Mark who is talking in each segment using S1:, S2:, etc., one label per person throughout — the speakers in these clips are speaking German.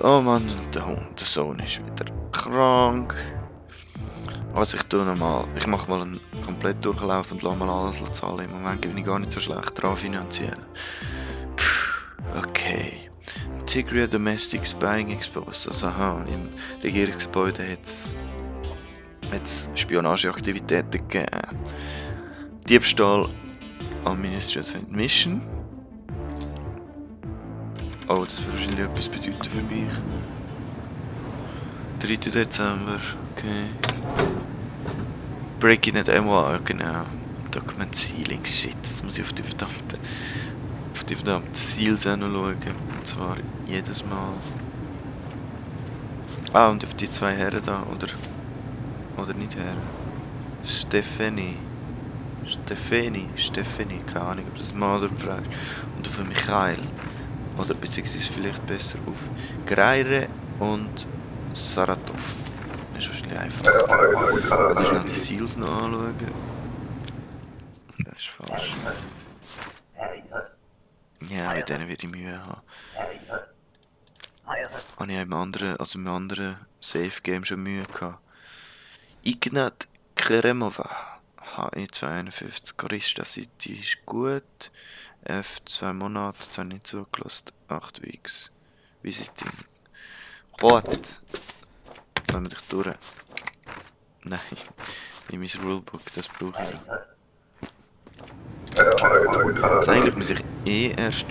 S1: Oh Mann, der Hund, der Sohn ist wieder krank. Also ich tue nochmal, ich mache mal einen komplett Durchlauf und lasse mal alles zahlen. Im Moment bin ich gar nicht so schlecht dran finanziell. Okay. Tigray Domestic Spying Exposed. Also aha, im Regierungsgebäude hat es Spionageaktivitäten gegeben. Diebstahl an Administrative Mission. Oh, das würde wahrscheinlich etwas bedeuten für mich. 3. Dezember, okay. Breaking at MY, genau. Document Sealing, shit, das muss ich auf die verdammten Seals auch noch schauen. Und zwar jedes Mal. Ah, und auf die zwei Herren da, oder nicht Herren. Stefanie, keine Ahnung, ob das Mann oder Frau ist. Und auf Michael. Oder beziehungsweise vielleicht besser auf Greire und Saratov. Das ist wahrscheinlich einfach. Oder schnell die Seals noch anschauen. Das ist falsch. Ja, mit denen werde ich Mühe haben. Habe ich im anderen Safe Game schon Mühe gehabt. Ignat Kremova. HE52 Gorista City ist gut. F2 Monate, zwar nicht zugelassen. 8 Weeks. Visiting. What? Lass mich durch. Nein. In mein Rulebook, das brauche ich noch. Also eigentlich muss ich erst...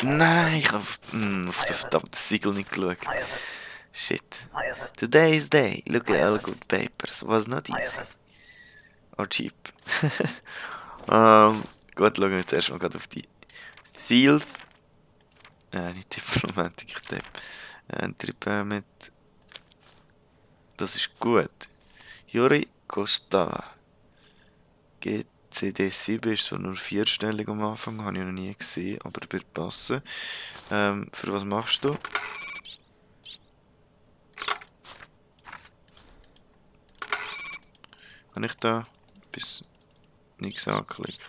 S1: Nein, ich habe auf das verdammte Siegel nicht geschaut. Shit. Today's day. Look at all good papers. Was not easy. Or cheap. Gut, schauen wir jetzt erstmal gerade auf die Seals. Nicht Diplomatik, ich tippe. Entry Permit. Das ist gut. Juri Costa. GCD7 ist so nur 4-stellig am Anfang, habe ich noch nie gesehen, aber wird passen. Für was machst du? Kann ich da bis nichts anklicken?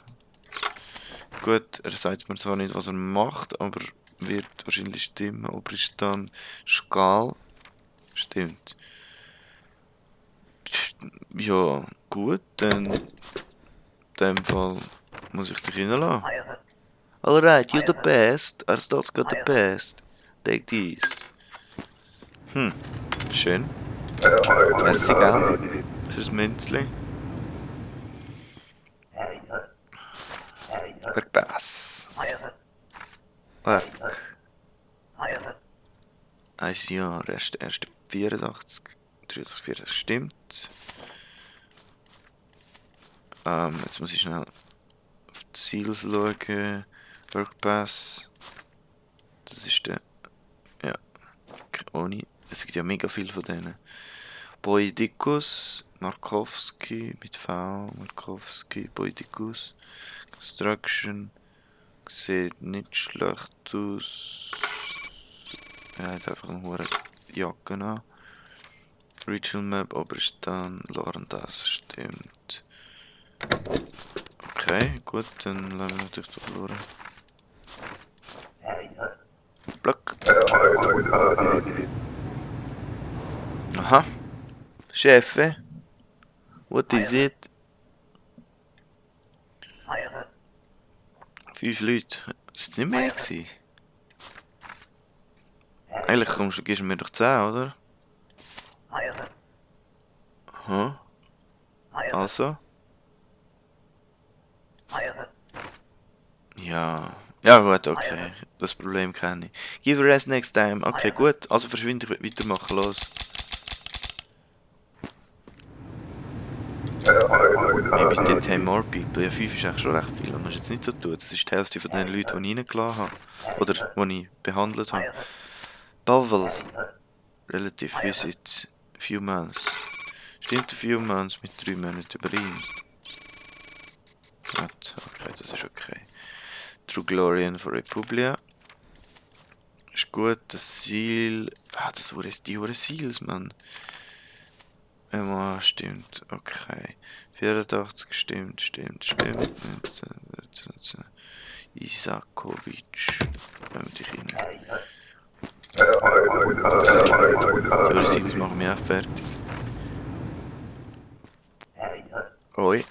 S1: Gut, er sagt mir zwar nicht, was er macht, aber wird wahrscheinlich stimmen. Oberistan Skal. Stimmt. Ja, gut, dann in dem Fall muss ich dich reinlassen. Alright, you're the best. Aristoteles got the best. Take this. Schön. Merci, gell? Fürs Münzli. Verpass. Weg. 1 Jahr, erst 84. 83, das stimmt. Jetzt muss ich schnell auf die Seals schauen. Workpass. Das ist der. Ja. Ohne. Es gibt ja mega viel von denen. Boidikus. Markowski mit V. Markowski. Boidikus. Construction. Sieht nicht schlecht aus. Er hat einfach eine hohe Jacke an. Regional Map, Oberstan, Lorendas, stimmt. Okay, gut, dann lassen wir natürlich doch schauen. Block. Aha. Chefe. What is it? 5 Leute. Das ist nicht mehr gewesen. Eigentlich gibst du mir doch 10, oder? Hm? Also? Ja. Ja gut, okay. Das Problem kenne ich. Give a rest next time. Okay, gut. Also verschwinde, weitermachen, los. Maybe did have more people. Ja, 5 ist eigentlich schon recht viel. Man muss jetzt nicht so tun. Das ist die Hälfte von den Leuten, die ich reingelassen habe. Oder die ich behandelt habe. Pavel. Relative visit. Few months. Stimmt a few months mit 3 Monaten überein. Gut, okay, das ist okay. True Glorian for Republia. Ist gut, das Ziel. Ah, das war die Seals, Mann. Ja, stimmt, okay. 84 stimmt. Isakovic. Wenn wir dich rein. Theoretisch machen wir auch fertig. Oi.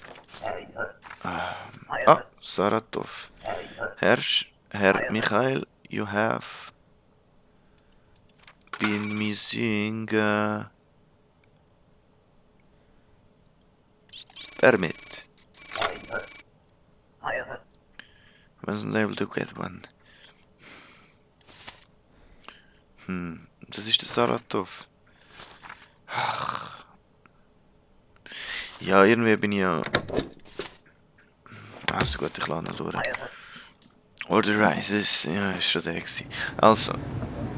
S1: Saratov. Herr Michael, you have been missing permit. Wasn't able to get one. Das ist der Saratov. Ach. Ja, irgendwie bin ich ja... Also gut, ich lade noch durch. Order Rises, ja, ist schon der gewesen. Also,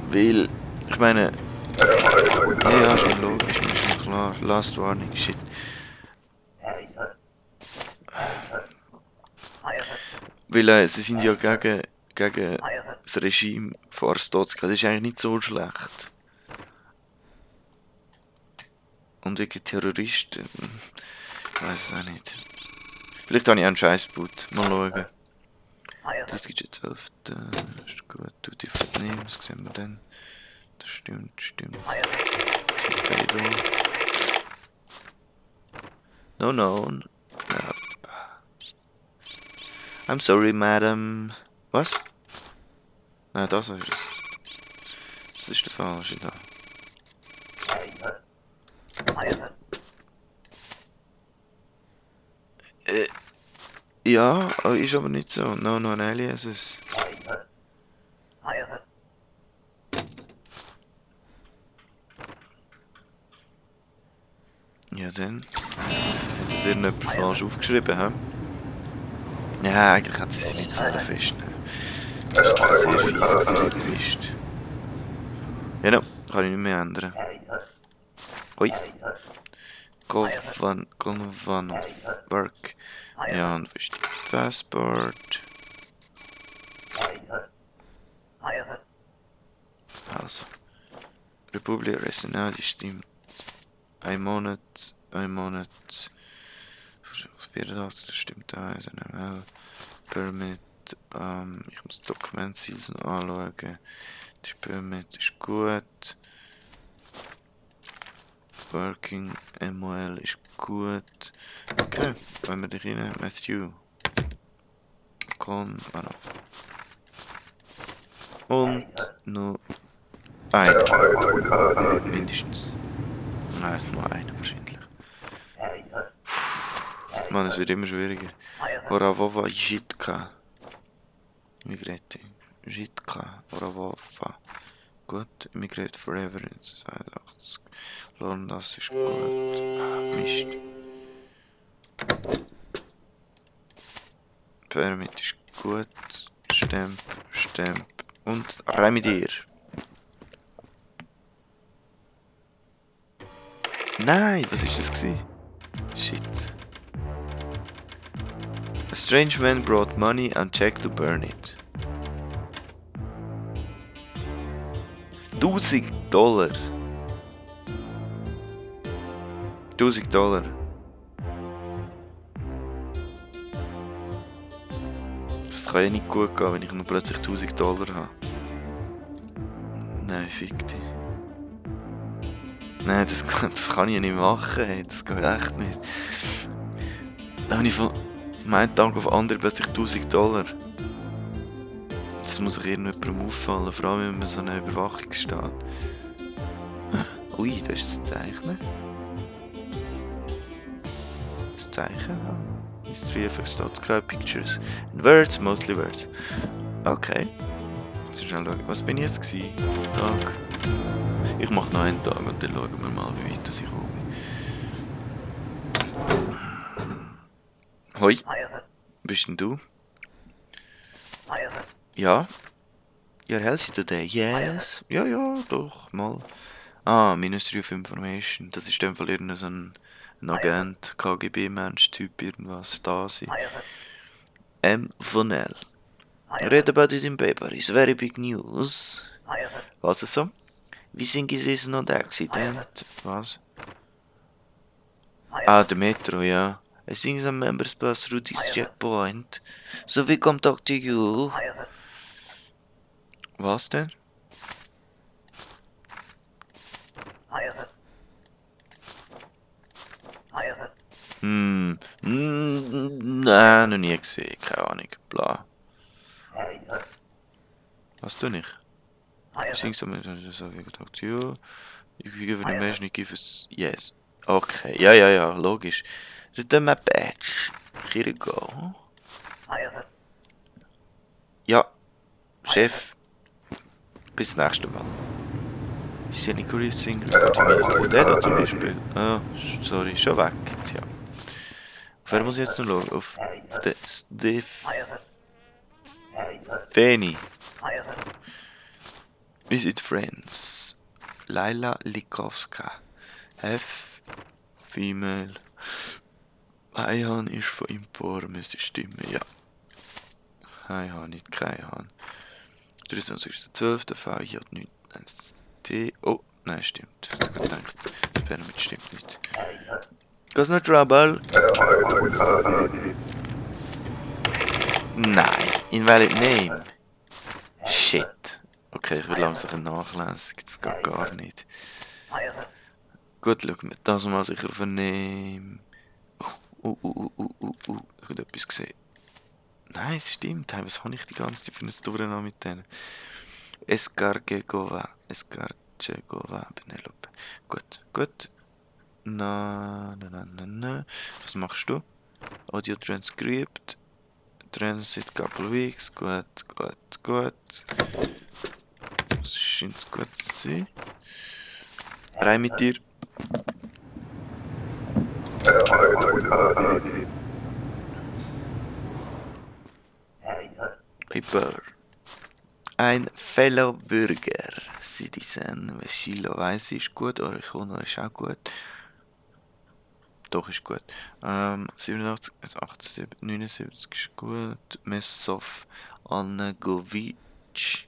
S1: weil, ich meine... Ja, ist schon logisch, ist schon klar. Last Warning, shit. Weil sie sind ja gegen das Regime von Arstotzka. Das ist eigentlich nicht so schlecht. Und wegen Terroristen... Ich weiß es auch nicht. Vielleicht habe ich auch einen Scheißboot. Mal schauen. 30.12. Ist gut. Duty for Names, sehen wir dann. Das stimmt. No known. I'm sorry, madam. Was? Nein, das ist es. Das ist der falsche da. Ja, ist aber nicht so. No, no, aliases. Ja, dann. Hat das irgendjemand falsch aufgeschrieben, hä? Ja, eigentlich hat sie sich nicht so festnehmen. Das ist jetzt sehr fies, dass sie nicht wisst. Ja, no, kann ich nicht mehr ändern. Ui. Golvan Work. Ja, und wo ist die Passport? Also. Republik Resident, die stimmt. Ein Monat. 84, das stimmt da. SNML. Permit. Ich muss Dokumentziels noch anschauen. Die Permit ist gut. Working MOL ist gut. Okay, wenn wir dich rein, Matthew. Komm, und noch ein. Mindestens. Nein, nur einer wahrscheinlich. Mann, es wird immer schwieriger. Oravova Jitka. Immigrate. Jitka. Oravova. Gut, Immigrate Forever in 82. Lohn, das ist gut. Mist. Permit ist gut. Stamp. Und Remedier. Nein, was ist das gewesen? Shit. A strange man brought money and checked to burn it. $1000. $1000. Das kann ja nicht gut gehen, wenn ich nur plötzlich $1000 habe. Nein, fick dich. Nein, das kann ich ja nicht machen, hey. Das geht echt nicht. Da habe ich von meinem Tag auf anderen plötzlich $1000. Das muss sich irgendjemandem auffallen, vor allem wenn man so eine Überwachungsstaat. Ui, das ist das Zeichnen. Das Zeichen? History of Stotzka, Pictures and Words, mostly words. Okay. Jetzt schnell schauen. Was bin ich jetzt gewesen? Tag. Ich mache noch einen Tag und dann schauen wir mal, wie weit ich komme. Hoi. Bist denn du? Ja? You're healthy today? Yes? Ja, doch, mal. Ministry of Information. Das ist in dem Fall irgendein so ein Agent, KGB-Mensch-Typ, irgendwas, Stasi. M. von L. Read about it in paper. It's very big news. Was ist so? We think it is not accident. Was? Der Metro, ja. I think some members pass through this checkpoint. So we come talk to you. Was denn? Nein, noch nie gesehen. Keine Ahnung. Bla. Was tue ich? I think some members so we come talk to you. If you give an imagine, give us... Yes. Okay. Ja, logisch. Return my badge. Here you go. Ja, Chef. Bis nächstes Mal. Ist ja nicht curious thing von der da zum Beispiel. Ah, sorry, schon weg. Tja. Auf wer muss ich jetzt noch schauen? Auf den Stefani. Visit Friends. Laila Likowska. F. Female. Heihan ist von Impor, müsste stimmen, ja. Heihan, nicht Keihan. 23.12. VJ9 Oh, nein, stimmt. Ich hab gedacht, das Permit stimmt nicht. Cause no trouble. Nein, invalid name. Shit. Okay, ich will langsam nachlesen, das geht gar nicht. Gut, schauen wir das mal sicher auf ein Name. Ich habe etwas gesehen. Nein, es stimmt. Was habe ich die ganze Zeit für ein Durcheinander mit denen? Escargegova, Penelope. Gut. Na. Was machst du? Audio Transcript. Transit couple weeks. Gut. Das scheint gut zu sein. Rein mit dir. Paper. Ein Fellow Bürger, Citizen, Schilo weiss ist gut, Orichono ist auch gut. Doch, ist gut. 87, 78, 79 ist gut. Messov, Anagovic.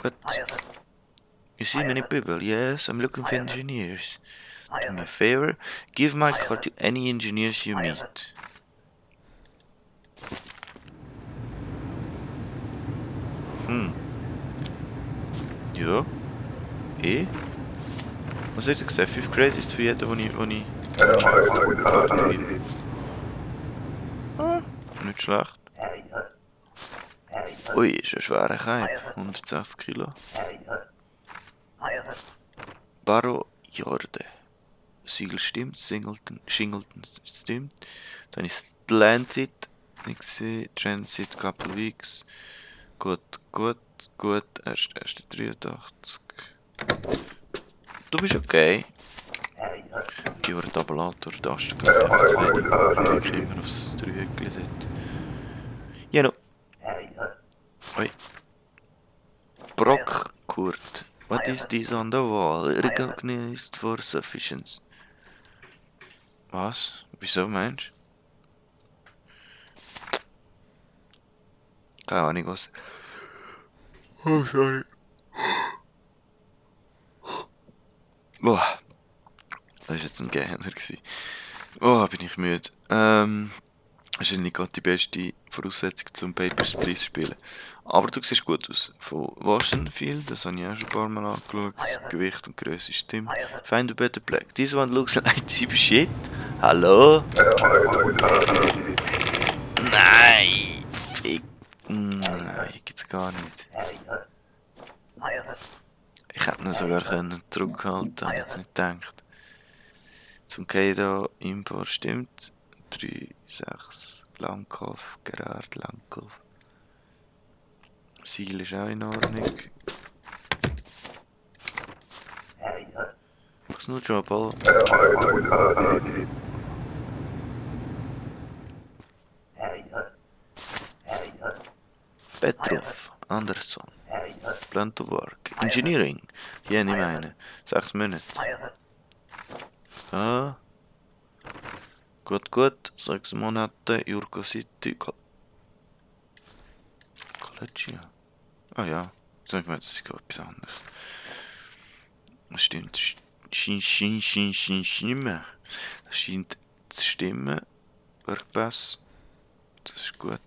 S1: Gut. You see many people? Yes, I'm looking for engineers. Do me a favor, give my car to any engineers you meet. Ja. Was hat er gesagt? 5 Credits für jeden, wo ich Karte will. Ah, nicht schlecht. Ui, ist ein schwerer Kaib. 160 Kilo. Baro Jorde. Siegel stimmt, Shingleton stimmt. Dann ist Atlantic. Ich sehe Transit, Couple Weeks. Gut. Erst 83. Du bist okay. Die Tabulator, Taste, ich drücke immer aufs Dreieckchen dort. Ja, no. Oi. Brock Kurt. What is this on the wall? Recognized for sufficiency. Was? Wieso meinst du? Keine Ahnung was. Oh, sorry. Boah. Das war jetzt ein Gähner. Oh, bin ich müde. Das ist nicht gerade die beste Voraussetzung zum Papers, Please spielen. Aber du siehst gut aus. Von Washington, das habe ich auch schon ein paar Mal angeschaut. Gewicht und Größe stimmt. Find a better black. This one looks like cheap shit. Hallo? Nein! Nein, gibt's gar nicht. Ich hätte ihn sogar zurückhalten, habe ich jetzt nicht gedacht. Zum Keido Import stimmt. 3, 6, Langkopf, Gerard Langkopf. Siegel ist auch in Ordnung. Mach's nur Trouble. Petrov, Andersson. Plan to work. Engineering. Hier, nicht meine. 6 Monate. Ah. Gut. 6 Monate. Jurko City. College. Ah ja. Sag mal, das ist etwas anderes. Das stimmt. Stimmen. Das scheint zu stimmen. Workpass. Das ist gut.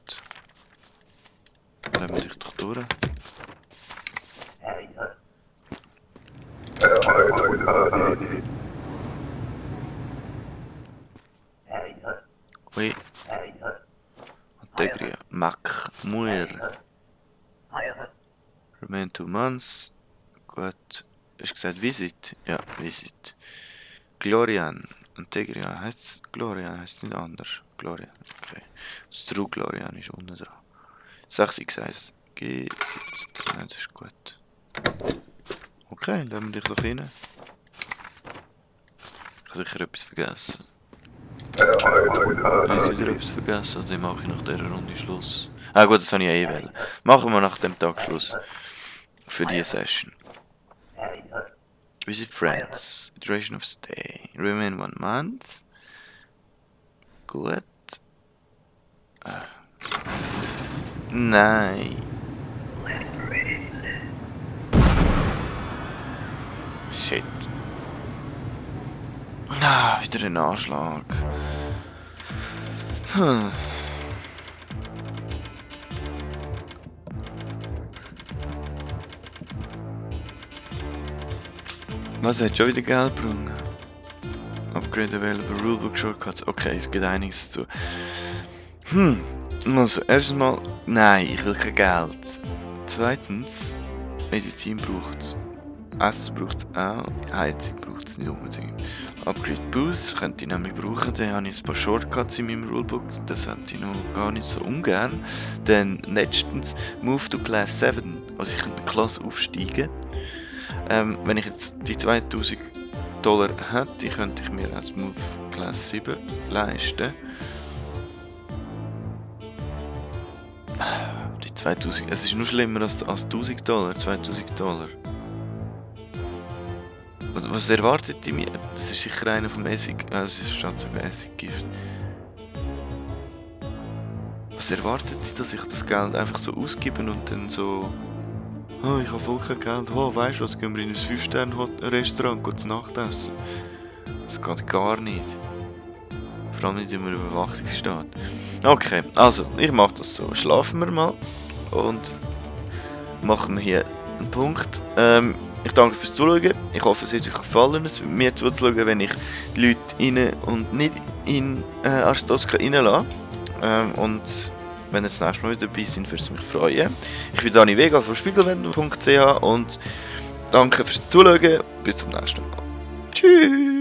S1: Dann wir dich doch durch. Ui. Integria. Mac. Muir. Remain 2 months. Gut. Hast du gesagt Visit? Ja, Visit. Glorian. Integria. Heißt es Glorian? Heißt es nicht anders? Glorian. Okay. Das True Glorian ist unten da. 6x1. G. Nein, das ist gut. Okay, lassen wir dich doch rein. Ich habe sicher etwas vergessen. Ich habe wieder etwas vergessen, also dann mache ich nach dieser Runde Schluss. Ah gut, das habe ich ja eh wollen. Machen wir nach dem Tag Schluss. Für diese Session. Visit friends. Duration of stay. Remain 1 month. Gut. Nein. Shit. Ah, wieder ein Anschlag. Was hat schon wieder Geld gebrungen? Upgrade available Rulebook Shortcuts. Okay, es gibt einiges zu. Also, erstens mal, nein, ich will kein Geld. Zweitens, Medizin braucht es. Essen braucht es auch. Heizung braucht es nicht unbedingt. Upgrade Boost könnte ich nämlich brauchen. Dann habe ich ein paar Shortcuts in meinem Rulebook. Das hätte ich noch gar nicht so ungern. Dann letztens Move to Class 7. Also ich könnte eine Klasse aufsteigen. Wenn ich jetzt die $2000 hätte, könnte ich mir als Move Class 7 leisten. Die 2000, es ist nur schlimmer als $1000, $2000. Was erwartet die mir? Das ist sicher einer vom Essig. Es ist schon sogar Essiggift. Was erwartet die, dass ich das Geld einfach so ausgebe und dann so. Oh, ich habe voll kein Geld. Oh, weißt du was? Gehen wir in ein 5-Sterne-Restaurant zu Nacht essen? Das geht gar nicht. Vor allem nicht in einem Überwachungsstaat. Okay, also, ich mache das so. Schlafen wir mal. Und machen wir hier einen Punkt. Ich danke fürs Zuschauen. Ich hoffe, es hat euch gefallen, es mir zuzuschauen, wenn ich die Leute rein und nicht in Arstotzka reinlasse. Und wenn ihr das nächste Mal wieder dabei seid, würde es mich freuen. Ich bin Dani Vega von Spiegelwendung.ch und danke fürs Zuschauen. Bis zum nächsten Mal. Tschüss!